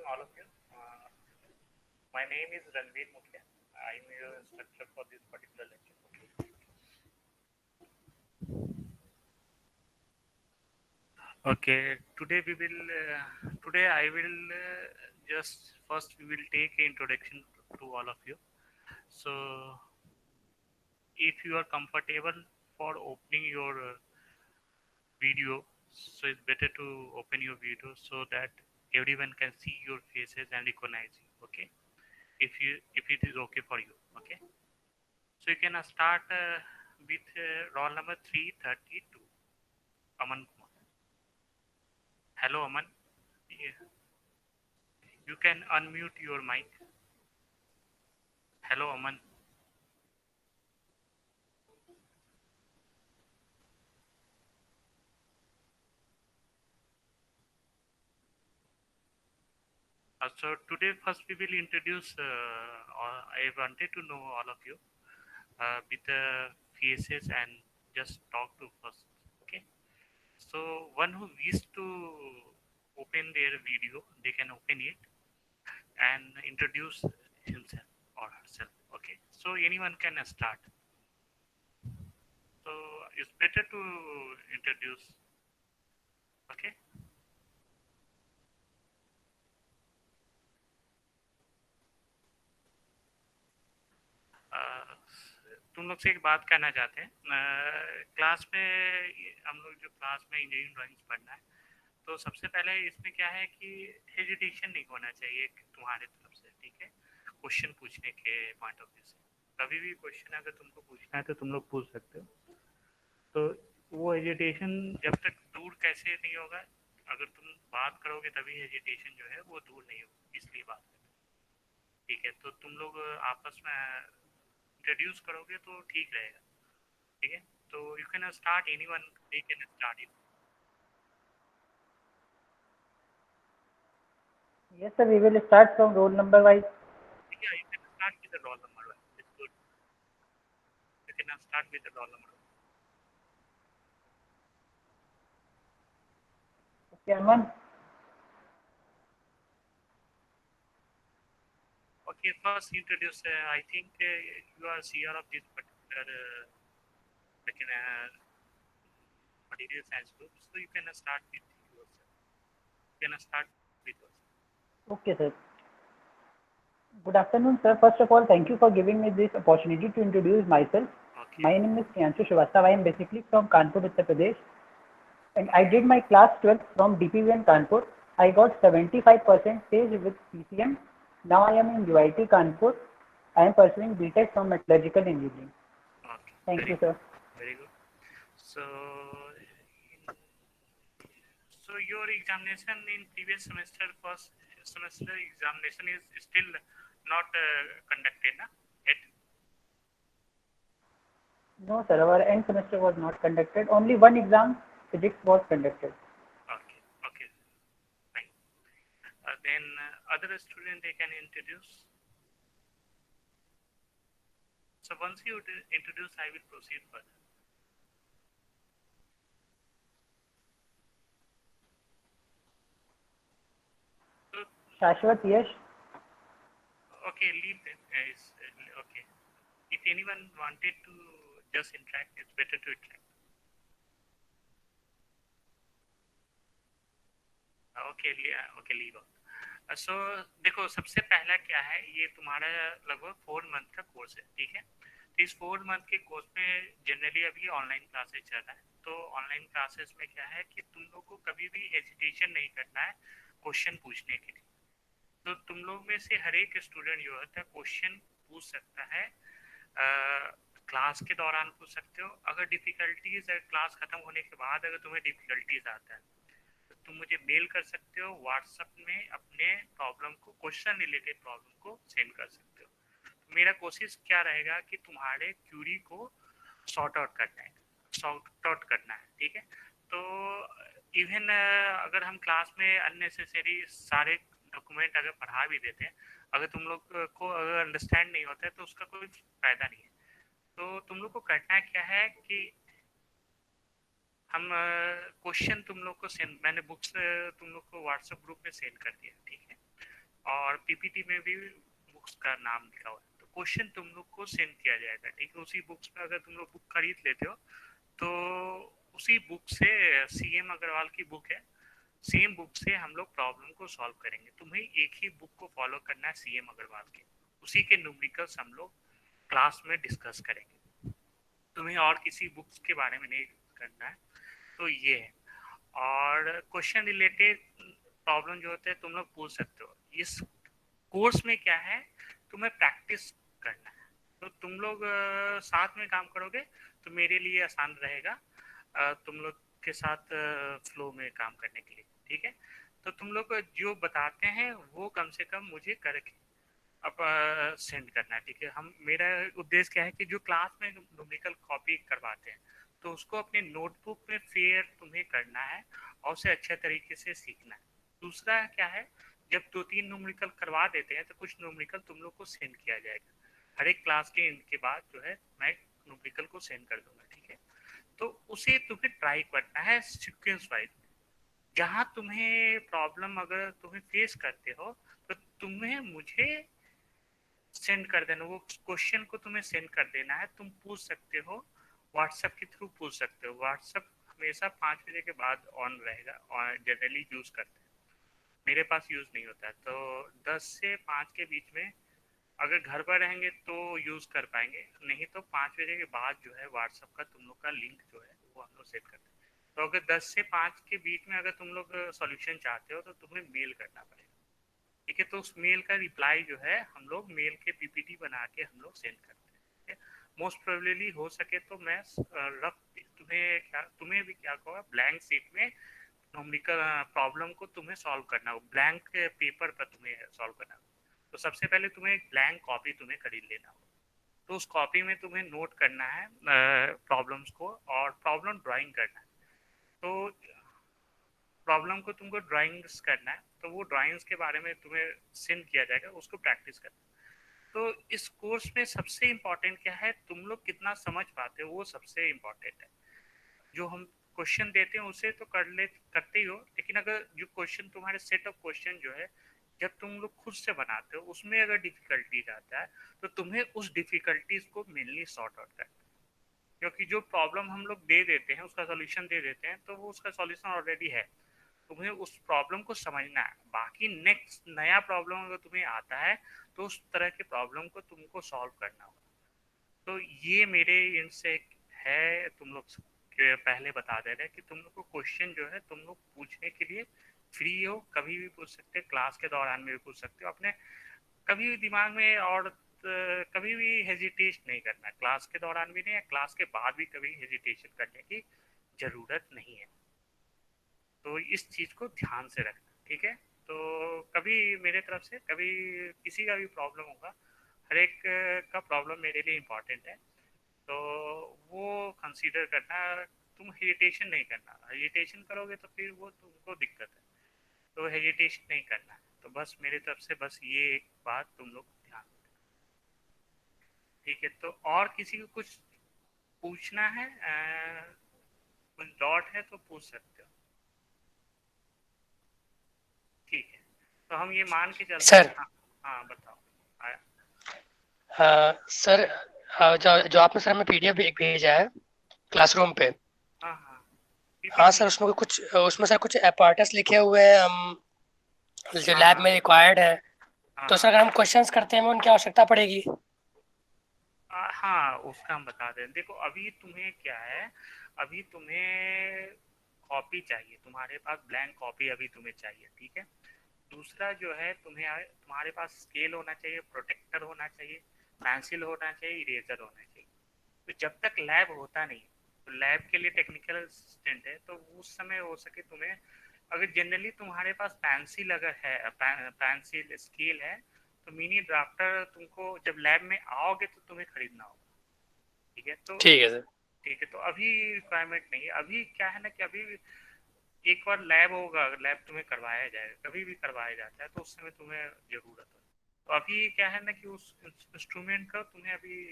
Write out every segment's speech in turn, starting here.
all of you. My name is Ranveer Mukhya. I am your instructor for this particular lecture. Okay, today I will just first we will take an introduction to all of you. So, if you are comfortable for opening your video, so it's better to open your video so that everyone can see your faces and recognize you. Okay, if it is okay for you. Okay. So you can start with roll number 332, Aman Kumar. Hello, Aman. Yeah. You can unmute your mic. Hello, Aman. So today first we will introduce, I wanted to know all of you with faces and just talk to first. Okay. So one who wishes to open their video, they can open it and introduce himself or herself. Okay. So anyone can start. So it's better to introduce. Okay. अ, तुम लोग से एक बात कहना चाहते हैं। Class में हम लोग जो क्लास में इंजीनियरिंग ड्राइंग्स पढ़ना है, तो सबसे पहले इसमें क्या है कि हेजिटेशन नहीं होना चाहिए तुम्हारे तरफ से, ठीक है, क्वेश्चन पूछने के पॉइंट ऑफ व्यू से। कभी भी क्वेश्चन अगर तुमको पूछना है तो तुम लोग पूछ सकते हो। तो वो हेजिटेशन जब तक दूर कैसे नहीं होगा, अगर तुम बात करोगे तभी हेजिटेशन जो है वो दूर नहीं होगी, इसलिए बात करते हैं। ठीक है, तो तुम लोग आपस में इंट्रोड्यूस करोगे तो ठीक रहेगा। ठीक है, तो you can start, anyone they can start it. Yes, sir. We will start from roll number wise. ठीक है, you can start with the roll number. It's good, you can start with the roll number. Okay, Aman. Okay, first introduce, I think you are CR of this particular like material science group, so you can start with yourself. You can start with yourself. Okay, sir. Good afternoon, sir. First of all, thank you for giving me this opportunity to introduce myself. Okay. My name is Priyanshu Srivastava. I am basically from Kanpur, Uttar Pradesh, and I Okay. did my class 12th from DPVN Kanpur. I got 75 percentage with PCM. Now I am in UIT Kanpur. I am pursuing BTech from Metallurgical Engineering. Okay. Thank Very you, good. sir. Very good. So, so your examination in previous semester, first semester examination is still not conducted, na? Yet. No, sir. Our end semester was not conducted. Only one exam, physics, was conducted. Okay. Okay. Fine. Then other student they can introduce. So once you introduce, I will proceed further. So, Shashwat Yash. okay, leave them. Okay. If anyone wanted to just interact, it's better to interact. Okay okay, leave out. So देखो, सबसे पहला क्या है, ये तुम्हारा लगभग 4 month का course है, ठीक है। तो इस 4 मंथ के कोर्स में जनरली अभी ऑनलाइन क्लासेस चल रहा है। तो ऑनलाइन क्लासेस में क्या है कि तुम लोग को कभी भी हेजिटेशन नहीं करना है क्वेश्चन पूछने के लिए। तो तुम लोग में से हर एक स्टूडेंट जो है क्वेश्चन पूछ सकता है, क्लास के दौरान पूछ सकते हो। अगर डिफिकल्टीज क्लास खत्म होने के बाद अगर तुम्हें डिफिकल्टीज आता है, तुम मुझे मेल कर सकते हो, व्हाट्सएप में अपने प्रॉब्लम को, क्वेश्चन रिलेटेड प्रॉब्लम को सेंड कर सकते हो। मेरा कोशिश क्या रहेगा कि तुम्हारे क्यूरी को सॉर्ट आउट करना है, सॉर्ट आउट करना है, ठीक है। तो इवन अगर हम क्लास में अननेसेसरी सारे डॉक्यूमेंट अगर पढ़ा भी देते हैं, अगर तुम लोग को अगर अंडरस्टैंड नहीं होता है तो उसका कोई फायदा नहीं है। तो तुम लोग को करना क्या है कि हम क्वेश्चन तुम लोग को सेंड, मैंने बुक्स तुम लोग को व्हाट्सएप ग्रुप में सेंड कर दिया, ठीक है। और पीपीटी में भी बुक्स का नाम लिखा हुआ है। तो क्वेश्चन तुम लोग को सेंड किया जाएगा, ठीक है। उसी बुक्स में अगर तुम लोग बुक खरीद लेते हो तो उसी बुक से, सीएम अग्रवाल की बुक है, सेम बुक से हम लोग प्रॉब्लम को सॉल्व करेंगे। तुम्हें एक ही बुक को फॉलो करना है, सीएम अग्रवाल के, उसी के न्यूमेरिकल्स हम लोग क्लास में डिस्कस करेंगे। तुम्हें और किसी बुक्स के बारे में नहीं करना है। तो ये है। और क्वेश्चन रिलेटेड प्रॉब्लम जो होते हैं तुम लोग पूछ सकते हो। इस कोर्स में क्या है, तुम्हें प्रैक्टिस करना है। तो तुम लोग साथ में काम करोगे तो मेरे लिए आसान रहेगा तुम लोग के साथ फ्लो में काम करने के लिए, ठीक है। तो तुम लोग जो बताते हैं वो कम से कम मुझे करके अब सेंड करना है, ठीक है। हम, मेरा उद्देश्य क्या है कि जो क्लास में न्यूमेरिकल कॉपी करवाते हैं तो उसको अपने नोटबुक में फेयर तुम्हें करना है और उसे अच्छे तरीके से सीखना है। दूसरा क्या है, जब 2-3 न्यूमेरिकल करवा देते हैं तो कुछ न्यूमेरिकल तुम लोग को सेंड किया जाएगा। हर एक क्लास के एंड के बाद जो है मैं न्यूमेरिकल को सेंड कर दूंगा, ठीक है। तो उसे तुम्हें ट्राई करना है सीक्वेंस वाइज। जहां तुम्हें प्रॉब्लम अगर तुम्हें फेस करते हो तो तुम्हें मुझे सेंड कर देना, वो क्वेश्चन को तुम्हें सेंड कर देना है। तुम पूछ सकते हो, व्हाट्सएप के थ्रू पूछ सकते हो। व्हाट्सएप हमेशा 5 बजे के बाद ऑन रहेगा और जनरली यूज करते हैं, मेरे पास यूज नहीं होता है। तो 10 से 5 के बीच में अगर घर पर रहेंगे तो यूज कर पाएंगे, नहीं तो 5 बजे के बाद जो है व्हाट्सएप का तुम लोग का लिंक जो है वो हम लोग सेट करते हैं। तो अगर 10 से 5 के बीच में अगर तुम लोग सॉल्यूशन चाहते हो तो तुम्हें मेल करना पड़ेगा, ठीक है। तो उस मेल का रिप्लाई जो है हम लोग मेल के पीपीटी बना के हम लोग सेंड करते हैं, ठीक है। मोस्ट प्रोबेबली हो सके तो मैं रफ तुम्हें भी क्या कहूँगा, ब्लैंक शीट में न्यूमेरिकल प्रॉब्लम को तुम्हें सॉल्व करना हो, ब्लैंक पेपर पर तुम्हें सॉल्व करना हो। तो सबसे पहले तुम्हें एक ब्लैंक कॉपी तुम्हें खरीद लेना हो। तो उस कॉपी में तुम्हें नोट करना है प्रॉब्लम्स को, और प्रॉब्लम ड्राइंग करना है। तो प्रॉब्लम को तुमको ड्राइंग्स करना है, तो वो ड्राइंग्स के बारे में तुम्हें सेंड किया जाएगा, उसको प्रैक्टिस करना है। तो इस कोर्स में सबसे इम्पोर्टेंट क्या है, तुम लोग कितना समझ पाते हो वो सबसे इम्पोर्टेंट है। जो हम क्वेश्चन देते हैं उसे तो करते ही हो, लेकिन अगर जो क्वेश्चन तुम्हारे सेट ऑफ क्वेश्चन जो है जब तुम लोग खुद से बनाते हो उसमें अगर डिफिकल्टीज आता है तो तुम्हें उस डिफिकल्टीज को मेनली सॉर्ट आउट करना है। क्योंकि जो प्रॉब्लम हम लोग दे देते हैं, उसका सॉल्यूशन दे देते हैं, तो वो उसका सॉल्यूशन ऑलरेडी है। तुम्हें उस प्रॉब्लम को समझना है, बाकी नेक्स्ट नया प्रॉब्लम अगर तुम्हें आता है तो उस तरह के प्रॉब्लम को तुमको सॉल्व करना होगा। तो ये मेरे इनसे है, तुम लोग के पहले बता दे रहे हैं कि तुम लोग को क्वेश्चन जो है तुम लोग पूछने के लिए फ्री हो, कभी भी पूछ सकते हो, क्लास के दौरान में भी पूछ सकते हो अपने, कभी भी दिमाग में, और कभी भी हेजिटेट नहीं करना, क्लास के दौरान भी नहीं है, क्लास के बाद भी कभी हेजिटेशन करने की जरूरत नहीं है। तो इस चीज को ध्यान से रखना, ठीक है। तो कभी मेरे तरफ से कभी किसी का भी प्रॉब्लम होगा, हर एक का प्रॉब्लम मेरे लिए इम्पोर्टेंट है, तो वो कंसीडर करना। तुम हेजिटेशन नहीं करना, हेजिटेशन करोगे तो फिर वो तुमको दिक्कत है, तो हेजिटेशन नहीं करना है। तो बस मेरी तरफ से बस ये एक बात तुम लोग ध्यान रखना, ठीक है। तो और किसी को कुछ पूछना है, कुछ डॉट है तो पूछ सकते हो, ठीक है। तो हम ये मान के चलते हैं। सर। हाँ, हाँ बताओ। आया। सर, जो जो आपने सर हमें पीडीएफ भेजा है क्लासरूम पे। हाँ हाँ, हाँ पीपीटी। सर, उसमें सर कुछ अपार्टस लिखे हुए हैं, हम जो हाँ लैब हाँ में रिक्वायर्ड है। हाँ तो सर हाँ। अगर हम क्वेश्चंस करते हैं, हमें उनकी आवश्यकता पड़ेगी? हाँ, उसका हम बता दें। देखो अभी तुम्हें क्या है, अभी तुम्हें कॉपी चाहिए, तुम्हारे पास ब्लैंक कॉपी अभी तुम्हें चाहिए, ठीक है। दूसरा जो है तुम्हारे पास स्केल होना चाहिए, प्रोटेक्टर होना चाहिए, पेंसिल होना चाहिए, इरेजर होना चाहिए। तो जब तक लैब होता नहीं, तो लैब के लिए टेक्निकल असिस्टेंट है, तो उस समय हो सके तुम्हें, अगर जनरली तुम्हारे पास पेंसिल अगर है, पेंसिल स्केल है, तो मिनी ड्राफ्टर तुमको जब लैब में आओगे तो तुम्हें खरीदना होगा, ठीक है। तो ठीक है सर। ठीक है, तो अभी रिक्वायरमेंट नहीं है। अभी क्या है ना कि अभी एक बार लैब होगा, लैब तुम्हें करवाया जाएगा, कभी भी करवाया जाता है, तो उस समय तुम्हें जरूरत है। तो अभी क्या है ना कि उस इंस्ट्रूमेंट का तुम्हें अभी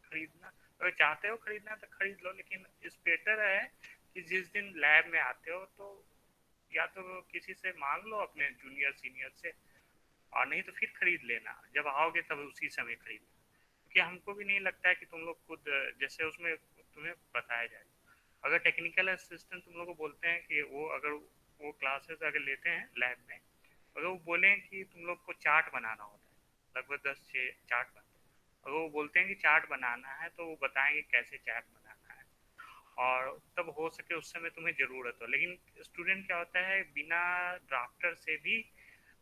खरीदना, अगर चाहते हो खरीदना तो खरीद लो, लेकिन इस बेटर है कि जिस दिन लैब में आते हो तो या तो किसी से मांग लो, अपने जूनियर सीनियर से, और नहीं तो फिर खरीद लेना, जब आओगे तब उसी समय खरीदना, क्योंकि हमको भी नहीं लगता है कि तुम लोग खुद जैसे उसमें तुम्हें बताया जाए। अगर टेक्निकल असिस्टेंट तुम लोग को बोलते हैं कि वो अगर वो क्लासेस अगर लेते हैं लैब में, अगर वो बोलें कि तुम लोग को चार्ट बनाना होता है, लगभग 10 से चार्ट बनते हैं, अगर वो बोलते हैं कि चार्ट बनाना है तो वो बताएंगे कैसे चार्ट बनाना है, और तब हो सके उस समय तुम्हें ज़रूरत हो। लेकिन स्टूडेंट क्या होता है, बिना ड्राफ्टर से भी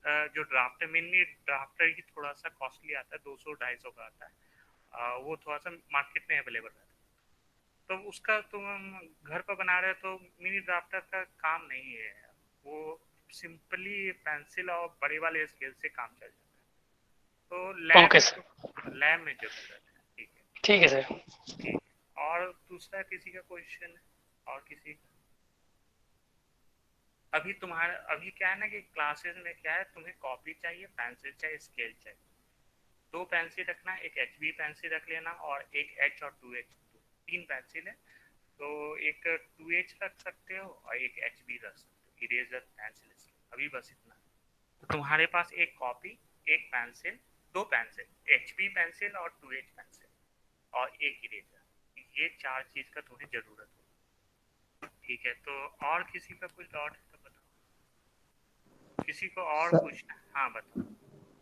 जो ड्राफ्टर मेनली ड्राफ्टर ही थोड़ा सा कॉस्टली आता है, 200-250 का आता है, वो थोड़ा सा मार्केट में अवेलेबल रहता है, तो उसका तुम घर पर बना रहे हो तो मिनी ड्राफ्टर का काम नहीं है, वो सिंपली पेंसिल और बड़े वाले स्केल से काम चल जाता है, तो ओके सर, लैब में जरूरत है। ठीक है, ठीक है सर। ठीक है। और दूसरा किसी का क्वेश्चन, और किसी का? अभी तुम्हारा अभी क्या है ना कि क्लासेस में क्या है, तुम्हें कॉपी चाहिए, पेंसिल चाहिए, स्केल चाहिए, 2 पेंसिल रखना, एक HB पेंसिल रख लेना, और एक H और 2H, 3 पेंसिल है, तो एक 2H रख सकते हो और एक HB रख सकते हो, इरेजर पेंसिल स्केल, अभी बस इतना। तो तुम्हारे पास एक कॉपी, एक पेंसिल, 2 पेंसिल, HB पेंसिल और 2H पेंसिल, और एक इरेजर, ये 4 चीज का तुम्हें जरूरत हो। ठीक है, तो और किसी का कुछ डाउट है तो बताओ, किसी को और सर पूछना है? हाँ बताओ।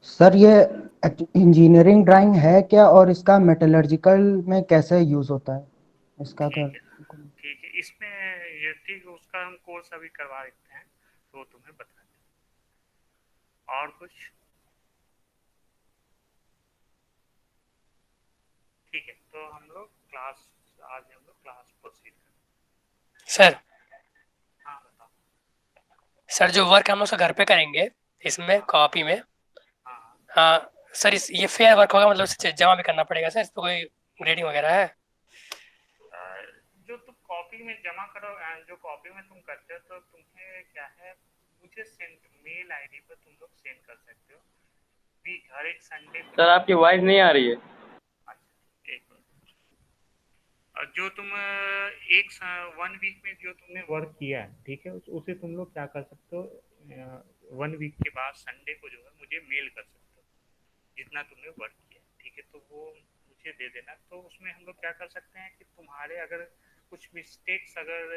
सर ये इंजीनियरिंग ड्राइंग है क्या, और इसका मेटलर्जिकल में कैसे यूज होता है इसका कर? ठीक है, ठीक है, इसमें ये ठीक, उसका हम कोर्स अभी करवा देते हैं, तो तुम्हें बता दें। और कुछ? ठीक है, तो हम लोग क्लास, आज हम लोग क्लास प्रोसीड करें। सर, हाँ बताओ। सर जो वर्क हम लोग घर पे करेंगे इसमें हाँ कॉपी में, हाँ। हाँ सर, इस ये फेयर वर्क होगा, मतलब इसे जमा भी करना पड़ेगा सर, इस पर कोई ग्रेडिंग वगैरह है? जो तुम कॉपी में जमा करो, जो कॉपी में तुम करते हो, तो तुम्हें क्या है, मुझे सेंड, मेल आईडी पर तुम लोग सेंड कर सकते हो, भी हर एक संडे को सर आपकी वॉइस नहीं आ रही है। अच्छा, एक मिनट। और जो तुम एक 1 वीक में जो तुमने वर्क किया है, ठीक है, उसे तुम लोग क्या कर सकते हो, 1 वीक के बाद संडे को जो है मुझे मेल कर सकते हो, जितना तुमने वर्क किया, ठीक है, तो वो मुझे दे देना। तो उसमें हम लोग क्या कर सकते हैं कि तुम्हारे अगर कुछ मिस्टेक्स अगर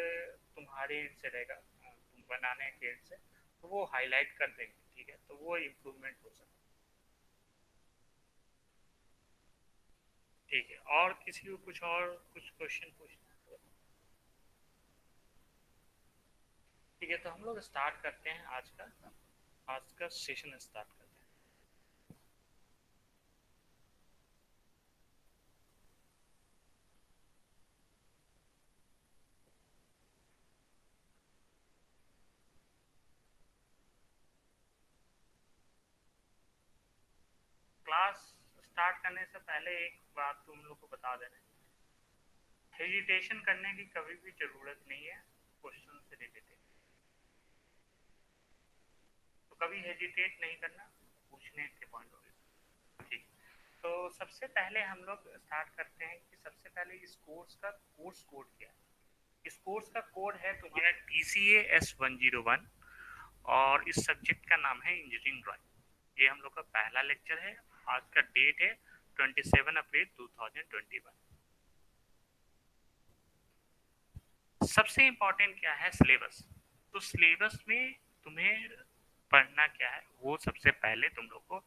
तुम्हारे एंड से रहेगा, तुम बनाने के एंड से, तो वो हाईलाइट कर देंगे, ठीक है, तो वो इम्प्रूवमेंट हो सकता है। ठीक है, और किसी को कुछ और कुछ क्वेश्चन पूछना है तो? ठीक है, तो हम लोग स्टार्ट करते हैं आज का सेशन स्टार्ट करते हैं। क्लास स्टार्ट करने से पहले एक बात तुम लोग को बता देना, हेजिटेशन करने की कभी भी जरूरत नहीं है क्वेश्चन से रिलेटेड, तो कभी हेजिटेट नहीं करना पूछने के पॉइंट ऑफ व्यू। ठीक, तो सबसे पहले हम लोग स्टार्ट करते हैं कि सबसे पहले इस कोर्स का कोर्स कोड क्या है। इस कोर्स का कोड है तुम्हारा TCA S101, और इस सब्जेक्ट का नाम है इंजीनियरिंग ड्राइंग। ये हम लोग का पहला लेक्चर है, आज का डेट है 27 अप्रैल 2021। सबसे इम्पोर्टेंट क्या है, सिलेबस। तो सिलेबस में तुम्हें पढ़ना क्या है वो सबसे पहले तुम लोग को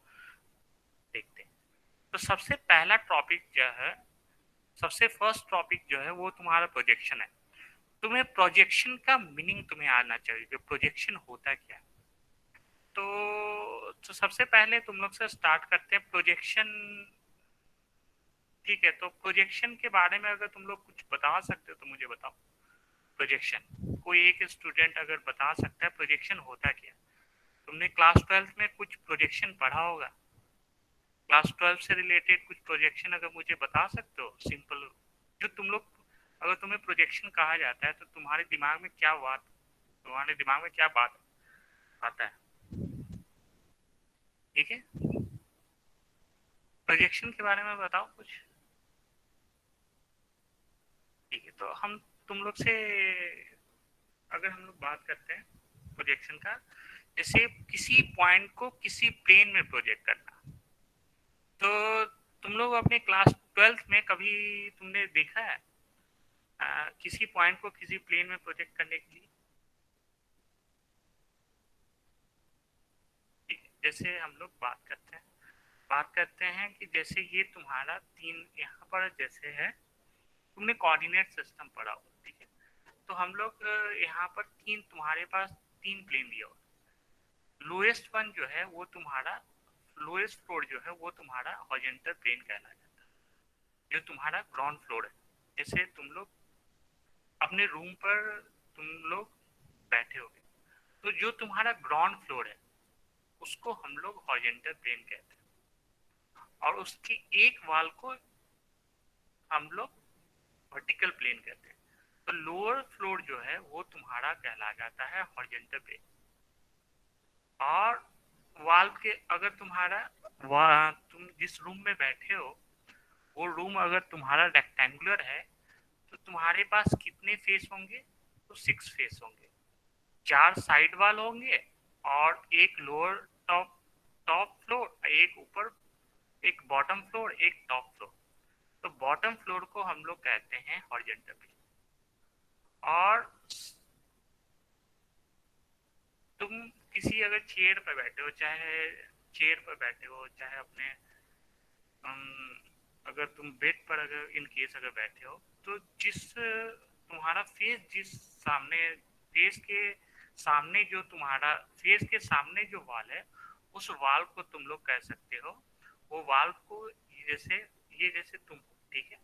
देखते हैं। तो सबसे पहला टॉपिक जो है, सबसे फर्स्ट टॉपिक जो है वो तुम्हारा प्रोजेक्शन है। तुम्हें प्रोजेक्शन का मीनिंग तुम्हें आना चाहिए कि प्रोजेक्शन होता क्या है। तो सबसे पहले तुम लोग से स्टार्ट करते हैं प्रोजेक्शन। ठीक है, तो प्रोजेक्शन के बारे में अगर तुम लोग कुछ बता सकते हो तो मुझे बताओ। प्रोजेक्शन कोई एक स्टूडेंट अगर बता सकता है प्रोजेक्शन होता क्या। तुमने क्लास 12 में कुछ प्रोजेक्शन पढ़ा होगा, क्लास 12 से रिलेटेड कुछ प्रोजेक्शन अगर मुझे बता सकते हो सिंपल, जो तुम लोग, अगर तुम्हें प्रोजेक्शन कहा जाता है तो तुम्हारे दिमाग में क्या बात, तुम्हारे दिमाग में क्या बात आता है। ठीक है, प्रोजेक्शन के बारे में बताओ कुछ। ठीक है, तो हम तुम लोग से अगर हम लोग बात करते हैं प्रोजेक्शन का, जैसे किसी पॉइंट को किसी प्लेन में प्रोजेक्ट करना। तो तुम लोग अपने क्लास 12th में कभी तुमने देखा है किसी पॉइंट को किसी प्लेन में प्रोजेक्ट करने के लिए? जैसे हम लोग बात करते हैं कि जैसे ये तुम्हारा तीन यहाँ पर जैसे है, तुमने कोऑर्डिनेट सिस्टम पढ़ा हो, ठीक है? तो हम लोग यहाँ पर तुम्हारे पास तीन प्लेन दिया हो। लोएस्ट वन जो है वो तुम्हारा लोएस्ट फ्लोर जो है वो तुम्हारा हॉरिजॉन्टल प्लेन कहला जाता है, जो तुम्हारा ग्राउंड फ्लोर है। जैसे तुम लोग अपने रूम पर तुम लोग बैठे होगे, तो जो तुम्हारा ग्राउंड फ्लोर है उसको हम लोग हॉरिजॉन्टल प्लेन कहते हैं, और उसकी एक वाल को हम लोग वर्टिकल प्लेन कहते हैं। तो लोअर फ्लोर जो है वो तुम्हारा कहला जाता है हॉरिजॉन्टल प्लेन। और वाल के अगर तुम जिस रूम में बैठे हो वो रूम अगर तुम्हारा रेक्टेंगुलर है तो तुम्हारे पास कितने फेस होंगे? तो 6 फेस होंगे, 4 साइड वाल होंगे और एक लोअर टॉप टॉप फ्लोर, एक ऊपर, एक बॉटम फ्लोर, एक टॉप फ्लोर। तो बॉटम फ्लोर को हम लोग कहते हैं हॉरिजॉन्टल प्लेन। और तुम किसी अगर चेयर पर बैठे हो, चाहे अपने अगर तुम बेड पर अगर इन केस अगर बैठे हो, तो तुम्हारा फेस फेस के सामने जो वाल है उस वाल को तुम लोग कह सकते हो, वो वाल को जैसे तुम हो, ठीक है?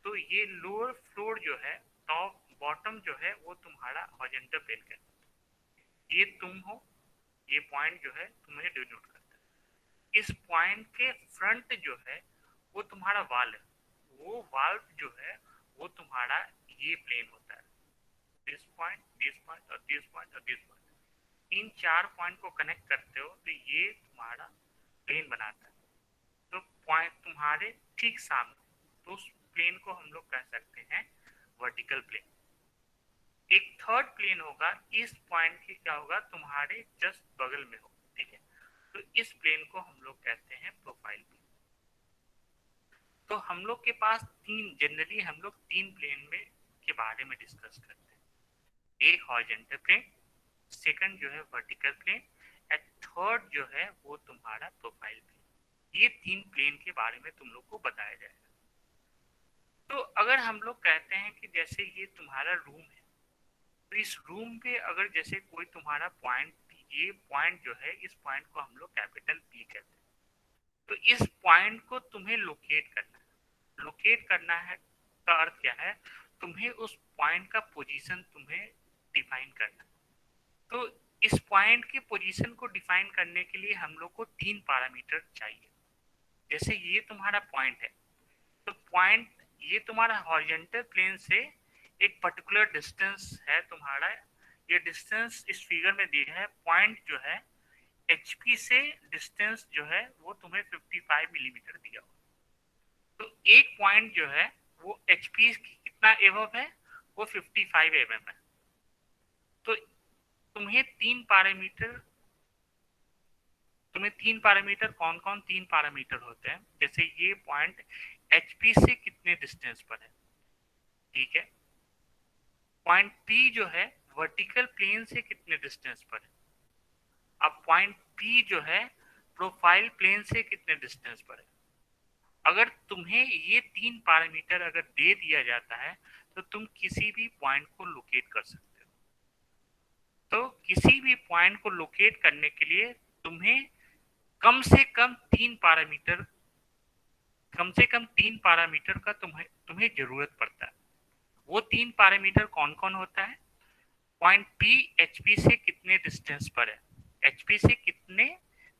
तो ये लोअर फ्लोर जो है, टॉप बॉटम जो है वो तुम्हारा हॉरिजॉन्टल प्लेन कहते हैं। ये तुम हो, ये पॉइंट जो है तुम्हें डिनोट करता है। इस पॉइंट के फ्रंट जो है वो तुम्हारा वाल है, वो वाल जो है वो तुम्हारा ये प्लेन होता है। दिस पॉइंट, दिस पॉइंट और दिस पॉइंट और दिस पॉइंट, इन 4 पॉइंट को कनेक्ट करते हो तो ये तुम्हारा प्लेन बनाता है। तो पॉइंट तुम्हारे ठीक सामने, तो उस प्लेन को हम लोग कह सकते हैं वर्टिकल प्लेन। एक थर्ड प्लेन होगा, इस पॉइंट की क्या होगा, तुम्हारे जस्ट बगल में हो, ठीक है? तो इस प्लेन को हम लोग कहते हैं प्रोफाइल प्लेन। तो हम लोग के पास जनरली हम लोग तीन प्लेन में के बारे में डिस्कस करते हैं। एक हॉरिजॉन्टल प्लेन, सेकंड जो है वर्टिकल प्लेन, एंड थर्ड जो है वो तुम्हारा प्रोफाइल प्लेन। ये तीन प्लेन के बारे में तुम लोग को बताया जाएगा। तो अगर हम लोग कहते हैं कि जैसे ये तुम्हारा रूम है, तो इस रूम पे अगर जैसे कोई तुम्हारा पॉइंट, ये पॉइंट जो है, इस पॉइंट को हम लोग कैपिटल पी कहते हैं। तो इस पॉइंट को तुम्हें लोकेट करना है का अर्थ क्या है, तुम्हें उस पॉइंट का पोजीशन तुम्हें डिफाइन करना है। तो इस पॉइंट की पोजीशन को डिफाइन करने के लिए हम लोग को 3 पैरामीटर चाहिए। जैसे ये तुम्हारा पॉइंट है, तो पॉइंट ये तुम्हारा हॉरिजॉन्टल प्लेन से एक पर्टिकुलर डिस्टेंस है तुम्हारा। ये डिस्टेंस इस फिगर में दिया है। पॉइंट जो है HP से डिस्टेंस जो है वो तुम्हें 55 मिलीमीटर दिया हो। तो एक पॉइंट जो है वो HP कितना एबव है, वो 55 mm है। तो तुम्हें तीन पैरामीटर कौन कौन तीन पैरामीटर होते हैं? जैसे ये पॉइंट HP से कितने डिस्टेंस पर है, ठीक है? पॉइंट P जो है वर्टिकल प्लेन से कितने डिस्टेंस पर है। अब पॉइंट P जो है प्रोफाइल प्लेन से कितने डिस्टेंस पर है। अगर तुम्हें ये तीन पैरामीटर अगर दे दिया जाता है तो तुम किसी भी पॉइंट को लोकेट कर सकते हो। तो किसी भी पॉइंट को लोकेट करने के लिए तुम्हें कम से कम तीन पैरामीटर का तुम्हें जरूरत पड़ता है। वो तीन पैरामीटर कौन कौन होता है? पॉइंट P HP से कितने डिस्टेंस पर है, HP से कितने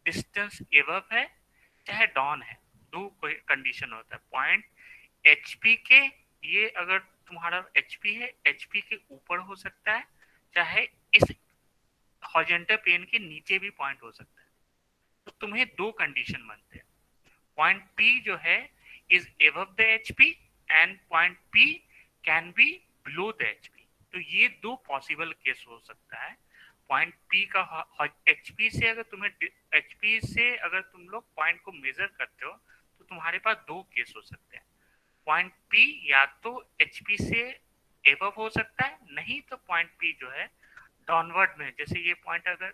डिस्टेंस एबव है चाहे डाउन है, दो कंडीशन होता है। पॉइंट HP के, ये अगर तुम्हारा HP है, HP के ऊपर हो सकता है, चाहे इस हॉरिजॉन्टल प्लेन के नीचे भी पॉइंट हो सकता है। तो तुम्हें दो कंडीशन बनते हैं। पॉइंट P जो है is above the HP and point P can be below the HP। तो ये दो पॉसिबल केस हो सकता है। पॉइंट पी का एचपी से अगर तुम लोग पॉइंट को मेजर करते हो तो तुम्हारे पास दो केस हो सकते हैं। पॉइंट पी या तो एचपी से एबव हो सकता है, नहीं तो पॉइंट पी जो है डाउनवर्ड में, जैसे ये पॉइंट अगर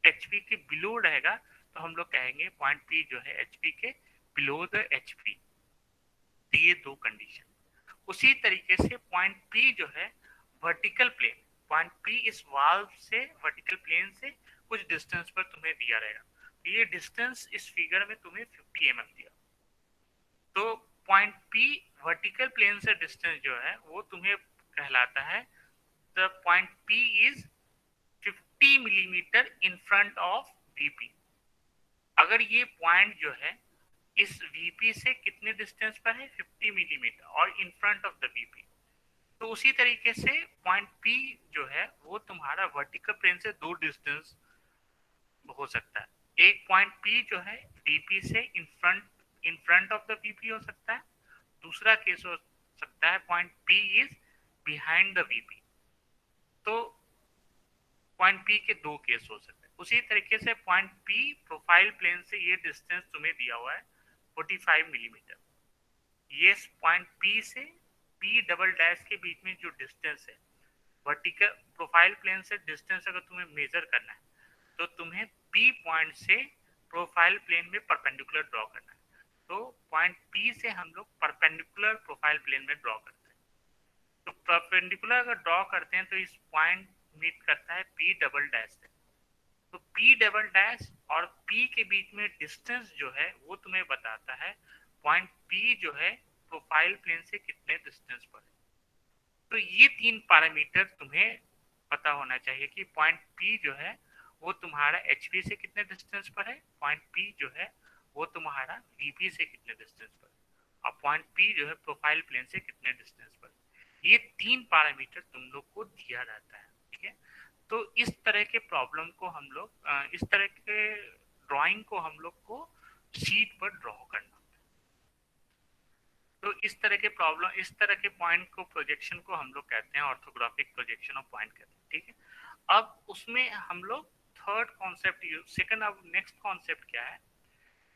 एचपी के बिलो रहेगा तो हम लोग कहेंगे पॉइंट पी जो है एचपी के बिलो द एचपी। ये दो कंडीशन। उसी तरीके से पॉइंट पी जो है वर्टिकल प्लेन, पॉइंट पी इस वाल्व से वर्टिकल प्लेन से कुछ डिस्टेंस पर तुम्हें दिया रहेगा। तो ये डिस्टेंस इस फिगर में तुम्हें 50 mm दिया। तो पॉइंट पी वर्टिकल प्लेन से डिस्टेंस जो है वो तुम्हें कहलाता है the point P is 50 millimetre in front of VP. अगर ये पॉइंट जो है इस वीपी से कितने डिस्टेंस पर है 50 मिलीमीटर और in front of the VP, तो उसी तरीके से पॉइंट पी जो है वो तुम्हारा वर्टिकल प्लेन से दो डिस्टेंस हो सकता है। एक पॉइंट पी जो है वीपी से in front of the VP हो सकता है, दूसरा केस हो सकता है point P is behind the VP. तो पॉइंट पी के दो केस हो सकते हैं। उसी तरीके से पॉइंट पी प्रोफाइल प्लेन से ये डिस्टेंस तुम्हें दिया हुआ है 45 मिलीमीटर। ये पॉइंट पी से पी डबल डैश के बीच में जो डिस्टेंस है वर्टिकल प्रोफाइल प्लेन से डिस्टेंस अगर तुम्हें मेजर करना है तो तुम्हें पी पॉइंट से प्रोफाइल प्लेन में परपेंडिकुलर ड्रॉ करना है। तो पॉइंट पी से हम लोग परपेंडिकुलर प्रोफाइल प्लेन में ड्रॉ करते हैं। तो परपेंडिकुलर अगर ड्रॉ करते हैं तो इस पॉइंट मीट करता है पी डबल डैश से। तो पी डबल डैश और पी के बीच में डिस्टेंस जो है वो तुम्हें बताता है पॉइंट पी जो है प्रोफाइल प्लेन से कितने डिस्टेंस पर है। तो ये तीन पैरामीटर तुम्हें पता होना चाहिए कि पॉइंट पी जो है वो तुम्हारा एचपी से कितने डिस्टेंस पर है, पॉइंट पी जो है वो तुम्हारा वीपी से कितने डिस्टेंस पर है, और पॉइंट पी जो है प्रोफाइल प्लेन से कितने डिस्टेंस पर है। ये तीन पैरामीटर तुम लोग को दिया रहता है, ठीक है। तो इस तरह के प्रॉब्लम को हम लोग इस तरह के ड्राइंग को हम लोग को शीट पर ड्रॉ करना। तो इस तरह के प्रॉब्लम, इस तरह के पॉइंट को प्रोजेक्शन को हम लोग कहते हैं ऑर्थोग्राफिक प्रोजेक्शन ऑफ पॉइंट कहते हैं, ठीक है। अब उसमें हम लोग थर्ड कॉन्सेप्ट सेकंड, अब नेक्स्ट कॉन्सेप्ट क्या है,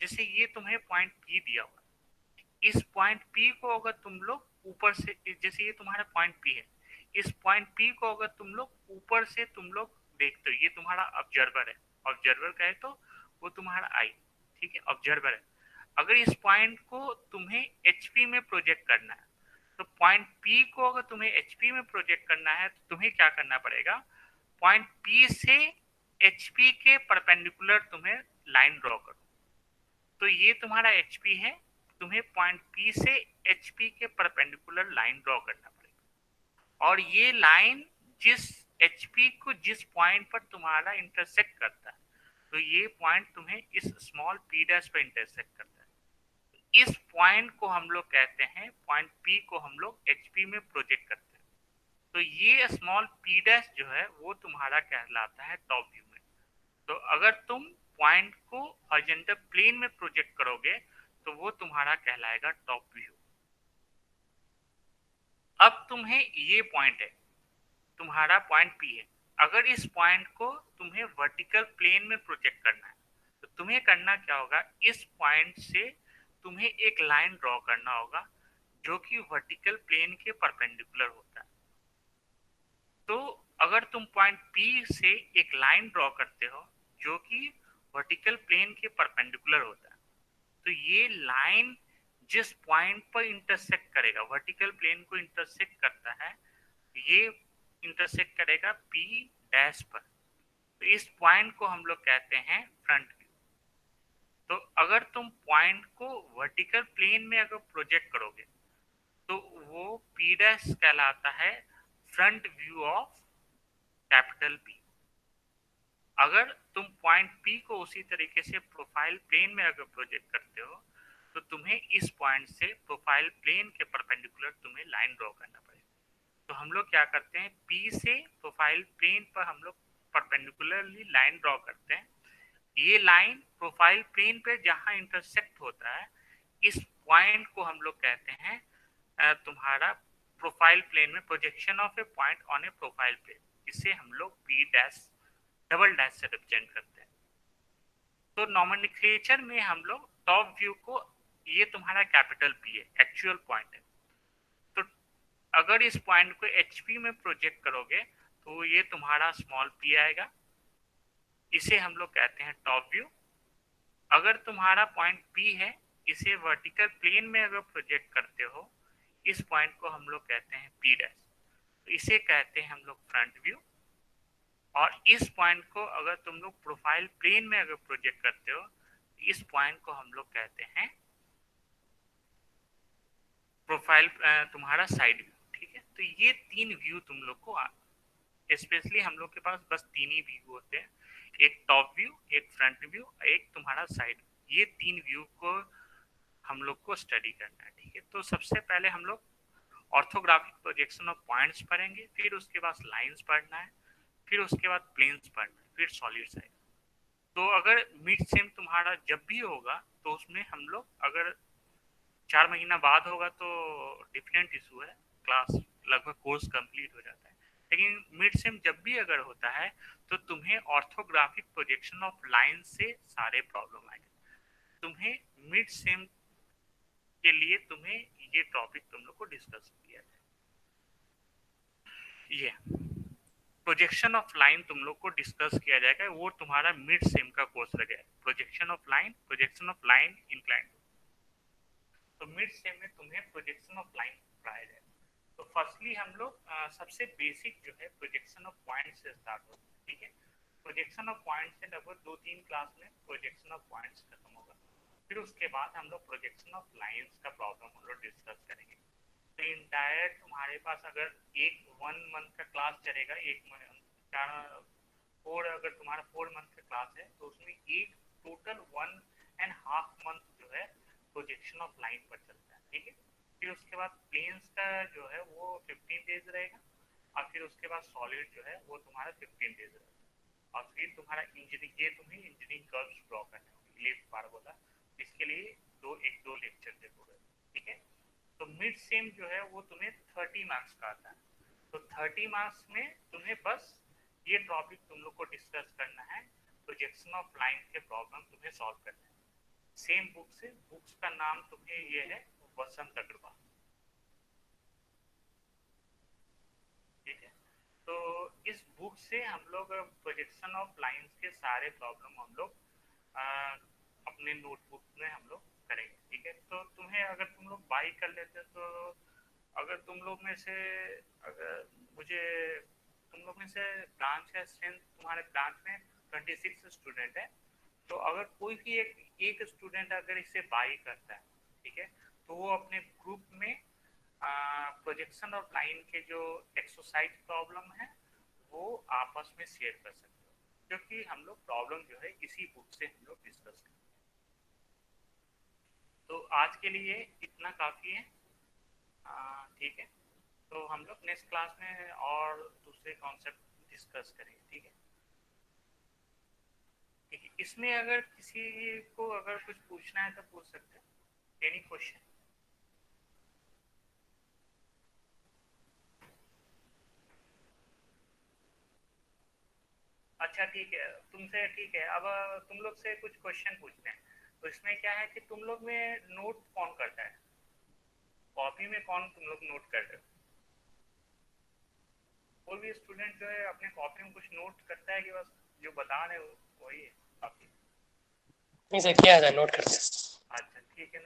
जैसे ये तुम्हें पॉइंट पी दिया हुआ है, इस पॉइंट पी को अगर तुम लोग ऊपर से, जैसे ये तुम्हारा पॉइंट पी है, इस पॉइंट पी को अगर तुम लोग ऊपर से तुम लोग देखते हो, ये तुम्हारा ऑब्जर्वर है, ऑब्जर्वर कहे तो वो तुम्हारा आई, ठीक है, ऑब्जर्वर है। अगर इस पॉइंट को तुम्हें एचपी में प्रोजेक्ट करना है तो पॉइंट पी को अगर तुम्हें एचपी में प्रोजेक्ट करना है तो तुम्हें क्या करना पड़ेगा, पॉइंट पी से एचपी के परपेंडिकुलर तुम्हें लाइन ड्रॉ करो। तो ये तुम्हारा एचपी है, तुम्हें पॉइंट पी से एचपी के परपेंडिकुलर लाइन ड्रॉ करना पड़ेगा, और ये लाइन जिस एचपी को जिस पॉइंट पर तुम्हारा इंटरसेक्ट करता है, तो ये पॉइंट तुम्हें इस स्मॉल पी डैश पर इंटरसेक्ट करता है। इस पॉइंट को हम लोग कहते हैं, पॉइंट पी को हम लोग एचपी में प्रोजेक्ट करते हैं। तो ये स्मॉल पी डैश जो है वो तुम्हारा कहलाता है टॉप व्यू में। तो अगर तुम पॉइंट को हॉरिजॉन्टल प्लेन में प्रोजेक्ट करोगे तो वो तुम्हारा कहलाएगा टॉप व्यू। अब तुम्हें ये पॉइंट है, तुम्हारा पॉइंट पी है, अगर इस पॉइंट को तुम्हें वर्टिकल प्लेन में प्रोजेक्ट करना है तो तुम्हें करना क्या होगा, इस पॉइंट से तुम्हें एक लाइन ड्रॉ करना होगा जो कि वर्टिकल प्लेन के परपेंडिकुलर होता है। तो अगर तुम पॉइंट पी से एक लाइन ड्रॉ करते हो जो कि वर्टिकल प्लेन के परपेंडिकुलर होता है, तो ये लाइन जिस पॉइंट पर इंटरसेक्ट करेगा, वर्टिकल प्लेन को इंटरसेक्ट करता है, ये इंटरसेक्ट करेगा पी डैश पर। तो इस पॉइंट को हम लोग कहते हैं फ्रंट व्यू। तो अगर तुम पॉइंट को वर्टिकल प्लेन में अगर प्रोजेक्ट करोगे तो वो पी डैश कहलाता है front view of capital P. अगर तुम पॉइंट पी को उसी तरीके से प्रोफाइल प्लेन में अगर प्रोजेक्ट करते हो तो तुम्हें इस पॉइंट से प्रोफाइल प्लेन के परपेंडिकुलर तुम्हें लाइन ड्रॉ करना पड़ेगा। तो हम लोग क्या करते हैं, पी से प्रोफाइल प्लेन पर हम लोग परपेंडिकुलरली लाइन ड्रॉ करते हैं। ये लाइन प्रोफाइल प्लेन पे जहां इंटरसेक्ट होता है, इस पॉइंट को हम लोग कहते हैं तुम्हारा प्रोफाइल प्लेन में projection of a point on a profile plane. इसे हम लोग पी डैश डबल डैश से रिप्रेजेंट करते हैं। तो नॉमेनक्लेचर में हम लोग टॉप व्यू को, ये तुम्हारा कैपिटल पी है, एक्चुअल पॉइंट है, तो अगर इस पॉइंट को एचपी में प्रोजेक्ट करोगे तो ये तुम्हारा स्मॉल पी आएगा, इसे हम लोग कहते हैं टॉप व्यू। अगर तुम्हारा पॉइंट पी है, इसे वर्टिकल प्लेन में अगर प्रोजेक्ट करते हो, इस पॉइंट को हम लोग कहते हैं पी डैश, तो इसे कहते हैं हम लोग फ्रंट व्यू। और इस पॉइंट को अगर तुम लोग प्रोफाइल प्लेन में अगर प्रोजेक्ट करते हो, इस पॉइंट को हम लोग कहते हैं प्रोफाइल तुम्हारा साइड व्यू। ठीक है, तो ये तीन व्यू तुम लोग को, स्पेशली हम लोग के पास बस तीन ही व्यू होते हैं, एक टॉप व्यू, एक फ्रंट व्यू, एक तुम्हारा साइड। ये तीन व्यू को हम लोग को स्टडी करना है। ठीक है, तो सबसे पहले हम लोग ऑर्थोग्राफिक प्रोजेक्शन ऑफ पॉइंट्स पढ़ेंगे, फिर उसके बाद लाइंस पढ़ना है, फिर उसके बाद प्लेन्स पढ़ना है, फिर सॉलिड्स आएगा। तो अगर मिड सेम तुम्हारा जब भी होगा तो उसमें हम लोग, अगर 4 महीना बाद होगा तो डिफरेंट इशू है, क्लास लगभग कोर्स कंप्लीट हो जाता है। लेकिन मिड सेम जब भी अगर होता है तो तुम्हें ऑर्थोग्राफिक प्रोजेक्शन ऑफ लाइन से सारे प्रॉब्लम आएंगे। तुम्हें मिड सेम के लिए तुम्हें ये टॉपिक तुम लोग को डिस्कस किया जाए। ये प्रोजेक्शन ऑफ लाइन तुम लोग को डिस्कस किया जाएगा, वो तुम्हारा मिड सेम का कोर्स रहेगा, प्रोजेक्शन ऑफ लाइन इंक्लाइन। तो मिड सेम में तुम्हें प्रोजेक्शन ऑफ लाइन पढ़ाया जाएगा। तो फर्स्टली हम लोग सबसे बेसिक जो है प्रोजेक्शन ऑफ पॉइंट से स्टार्ट होगा। ठीक है, प्रोजेक्शन ऑफ पॉइंट से लगभग 2-3 क्लास में प्रोजेक्शन ऑफ पॉइंट्स खत्म होगा, फिर उसके बाद हम लोग प्रोजेक्शन ऑफ लाइंस का प्रॉब्लम हम लोग डिस्कस करेंगे। तो इंटायर तुम्हारे पास अगर 1 मंथ का क्लास चलेगा, अगर तुम्हारा 4 मंथ का क्लास है तो उसमें एक टोटल 1.5 मंथ जो है प्रोजेक्शन ऑफ लाइन पर चलता है। ठीक है, फिर उसके बाद प्लेन्स का जो है वो 15 डेज रहेगा, और फिर उसके बाद सॉलिड जो है वो तुम्हारा 15 डेज रहेगा, और फिर तुम्हारा इंजीनियरिंग, ये तुम्हें इंजीनियरिंग कर्व्स ड्रॉ करने होंगे, इलिप्स पाराबोला, इसके लिए 2 लेक्चर देखोगे। ठीक है, तो मिड सेम जो है वो तुम्हें 30 मार्क्स का आता है। तो 30 मार्क्स में तुम्हें बस ये टॉपिक तुम लोग को डिस्कस करना है, प्रोजेक्शन ऑफ लाइन के प्रॉब्लम तुम्हें सॉल्व करना है। सेम बुक से, बुक्स का नाम तुम्हें ये है वसंत अग्रवाल। ठीक है, तो इस बुक से हम लोग प्रोजेक्शन ऑफ लाइंस के सारे प्रॉब्लम हम लोग अपने नोटबुक में हम लोग करेंगे। ठीक है, तो तुम्हें अगर तुम लोग बाई कर लेते तो, अगर तुम लोग में से, अगर मुझे तुम लोग में से ब्रांच है, स्ट्रेंथ तुम्हारे ब्रांच में 26 स्टूडेंट है, तो अगर कोई भी एक स्टूडेंट अगर इसे बाई करता है, ठीक है, तो वो अपने ग्रुप में प्रोजेक्शन ऑफ लाइन के जो एक्सरसाइज प्रॉब्लम है वो आपस में शेयर कर सकते हो, क्योंकि हम लोग प्रॉब्लम जो है इसी बुक से हम लोग डिस्कस करेंगे। तो आज के लिए इतना काफ़ी है। ठीक है, तो हम लोग नेक्स्ट क्लास में और दूसरे कॉन्सेप्ट डिस्कस करेंगे। ठीक है, ठीक है, इसमें अगर किसी को अगर कुछ पूछना है तो पूछ सकते हैं। Any question? अच्छा ठीक है, तुमसे ठीक है, अब तुम लोग से कुछ क्वेश्चन पूछते हैं। तो इसमें क्या है कि तुम लोग में नोट कौन करता है, कॉपी में कौन तुम लोग नोट कर रहे हो? कोई भी स्टूडेंट जो है अपने कॉपी में कुछ नोट करता है कि बस जो बता रहे हो वही है? नहीं सर, किया था, नोट करते। अच्छा ठीक है ना,